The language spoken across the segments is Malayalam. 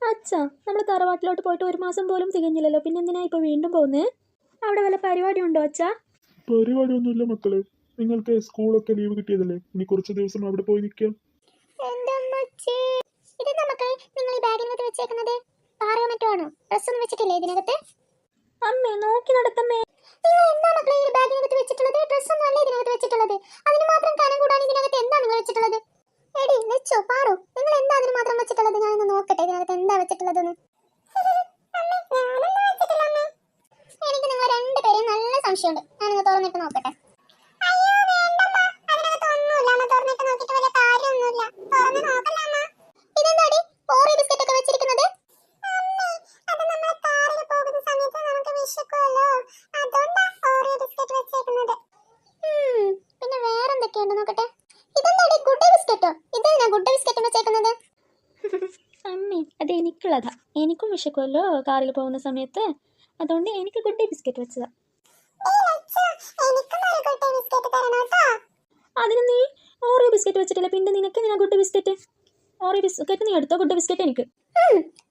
അച്ഛാ, നമ്മൾ തറവാട്ടിലോട്ട് പോയിട്ട് 1 മാസം പോലും തികഞ്ഞില്ലല്ലോ, പിന്നെ എന്തിനാ ഇപ്പൊ വീണ്ടും പോകുന്നേ? അവിടെ വല്ല പരിപാടി ഉണ്ടോ അച്ഛാ? പരിപാടിയൊന്നുമില്ല മക്കളെ. നിങ്ങൾക്ക് സ്കൂളൊക്കെ ലീവ് കിട്ടിയതല്ലേ, ഇനി കുറച്ച് ദിവസം അവിടെ പോയി നിൽക്കാം. അമ്മേ, നോക്കി നടത്തമ്മേ. എനിക്ക് നിങ്ങൾ രണ്ടുപേരെയും നല്ല സംശയമുണ്ട്. ഞാനൊന്ന് തുറന്നിട്ട് നോക്കട്ടെ. ഇതെന്താടി ഓറിയോ ബിസ്ക്കറ്റ് ഒക്കെ വെച്ചിരിക്കുന്നത്? പിന്നെ വേറെന്തൊക്കെയുണ്ട് നോക്കട്ടെ. ഇതെന്താടി ഗുഡ് ബിസ്ക്കറ്റോ? ഇതെന്തിനാ ഗുഡ് ബിസ്ക്കറ്റ് വെച്ചേക്കുന്നത്? അമ്മേ, അത് എനിക്കുള്ളതാ. എനിക്കും വിശക്കുമല്ലോ കാറിൽ പോകുന്ന സമയത്ത്, അതുകൊണ്ട് എനിക്ക് ഗുഡ് ബിസ്ക്കറ്റ് വെച്ചതാ. അതിന് നീ ഓറിയോ ബിസ്ക്കറ്റ് വെച്ചിട്ടില്ല, പിന്നെ നിനക്ക് എന്തിനാ ഗുഡ് ബിസ്ക്കറ്റ്? ഓറിയോ ബിസ്ക്കറ്റ് നീ എടുത്തോ, ഗുഡ് ബിസ്ക്കറ്റ് എനിക്ക്.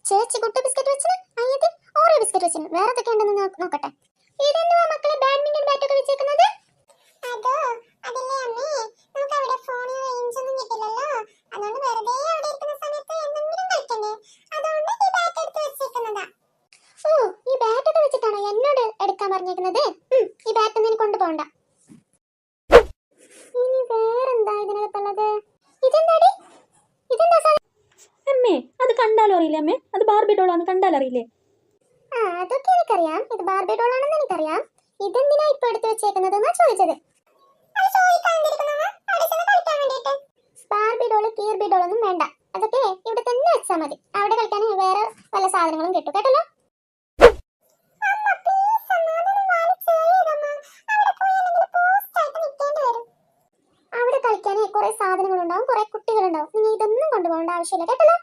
ചേച്ചി ഗുഡ് ബിസ്ക്കറ്റ് വെച്ചിന്, അയ്യത് ഓറിയോ ബിസ്ക്കറ്റ് വെച്ചിന്. വേറെ എന്തൊക്കെയുണ്ടെന്ന് നോക്കട്ടെ. ഇതെന്തുവാ മക്കളെ ബാഡ്മിന്റൺ ബാറ്റ് ഒക്കെ വെച്ചേക്കുന്നത്? ഓ, ഈ ബാറ്റ് ഒക്കെ വെച്ചിട്ടാണോ എന്നോട് എടുക്കാൻ പറഞ്ഞേക്കുന്നത്? ഈ ബാറ്റ് ഒന്നും കൊണ്ടുപോകണ്ട. ഇനി വേറെന്താ ഇതിനകത്തുള്ളത്? ഇതെന്താടി? ഇതെന്താ സാധനം? അമ്മേ, അത് കണ്ടാലോ അറിയില്ലേ അമ്മേ? അത് ബാർബി ഡോളാന്ന് കണ്ടാലറിയില്ലേ? അതൊക്കെ എനിക്കറിയാം. ഇത് ബാർബി ഡോൾ ആണെന്ന് എനിക്കറിയാം. ഇതെന്തിനാ ഇപ്പൊ എടുത്തു വെച്ചേക്കുന്നത് എന്നാ ചോദിച്ചത്. ബാർബി ഡോള് കീർബി ഡോൾ ഒന്നും വേണ്ട. അതൊക്കെ ഇവിടെ തന്നെ വെച്ചാൽ മതി. അവിടെ കളിക്കാൻ വേറെ പല സാധനങ്ങളും കിട്ടും കേട്ടല്ലോ. അവിടെ കളിക്കാൻ കുറെ സാധനങ്ങളുണ്ടാവും, കുറെ കുട്ടികളുണ്ടാവും. നീ ഇതൊന്നും കൊണ്ടുപോകേണ്ട ആവശ്യമില്ല കേട്ടല്ലോ.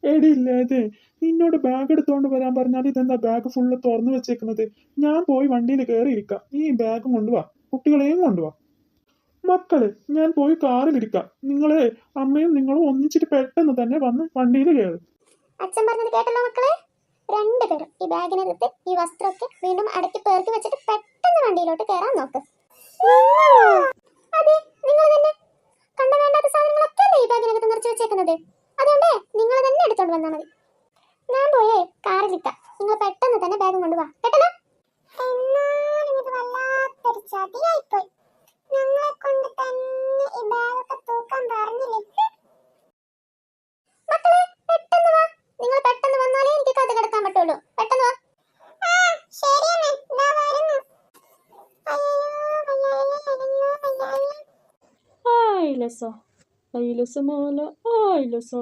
എടിയില്ലേ, നിന്നോട് ബാഗ് എടുത്തോണ്ട് വരാൻ പറഞ്ഞാൽ ഇതെന്താ ബാഗ് ഫുള്ള് തുറന്നു വെച്ചേക്കുന്നത്? ഞാൻ പോയി വണ്ടിയിൽ കയറിയിരിക്കാം, നീ ബാഗും കൊണ്ടുപോവാ, കുട്ടികളെയും കൊണ്ടുപോവാ. മക്കളെ, ഞാൻ പോയി കാറിലിരിക്കാം. നിങ്ങളെ അമ്മയും നിങ്ങളും ഒന്നിച്ചിട്ട് പെട്ടെന്ന് തന്നെ വന്ന് വണ്ടിയിൽ കയറും. അച്ഛൻ പറഞ്ഞത് കേട്ടല്ലോ മക്കളെ. രണ്ടുപേരും ഈ ബാഗിനകത്ത് ഈ വസ്ത്രമൊക്കെ വീണ്ടും അടക്കി പേർക്കി വെച്ചിട്ട് പെട്ടെന്ന് വണ്ടിയിലോട്ട് കയറാൻ നോക്ക്. അതെ, നിങ്ങൾ തന്നെ കണ്ട വേണ്ടാത്ത സാധനങ്ങളൊക്കെ ഈ ബാഗിനകത്ത് നിറച്ച് വെച്ചേക്കുന്നത്. അതുകൊണ്ട് നിങ്ങൾ തന്നെ എടുത്തോണ്ട് വന്നാൽ മതി. ഞാൻ പോയേ കാറിലിരിക്കാം, നിങ്ങൾ പെട്ടെന്ന് തന്നെ ബാഗും കൊണ്ടുപോവാ കേട്ടല്ലോ. മക്കളെ, പെട്ടെന്ന് വാ. നിങ്ങൾ പെട്ടെന്ന് വന്നാലേ എനിക്ക് കഥ കിടക്കാൻ പറ്റുള്ളൂ. പെട്ടെന്ന് വാ. ഐലസോ, ഐലസ മോല, ഐലസോ.